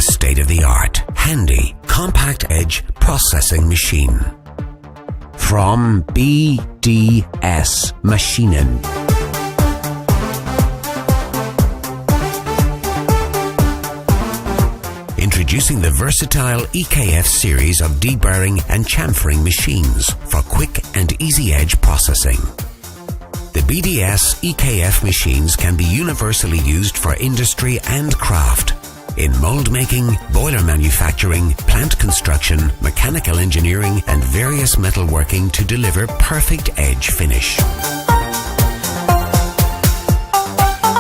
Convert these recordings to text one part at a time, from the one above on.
the state-of-the-art, handy, compact edge processing machine. From BDS Maschinen. Introducing the versatile EKF series of deburring and chamfering machines for quick and easy edge processing. The BDS EKF machines can be universally used for industry and craft, in mold making, boiler manufacturing, plant construction, mechanical engineering and various metalworking to deliver perfect edge finish.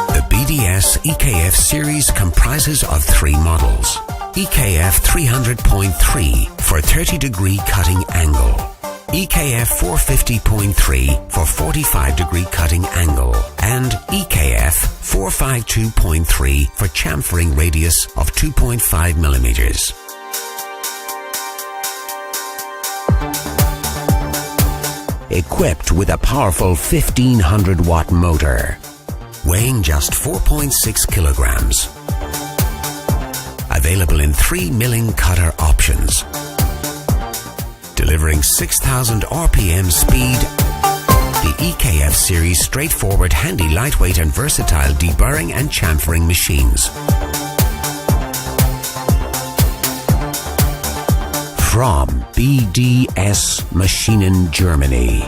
The BDS EKF series comprises of 3 models. EKF 300.3 for 30-degree cutting angle. EKF 450.3 for 45-degree cutting angle. And EKF 452.3 for chamfering radius of 2.5 millimeters. Equipped with a powerful 1500-watt motor, weighing just 4.6 kilograms. Available in 3 milling cutter options. Delivering 6,000 RPM speed, the EKF series straightforward, handy, lightweight and versatile deburring and chamfering machines. From BDS Maschinen, Germany.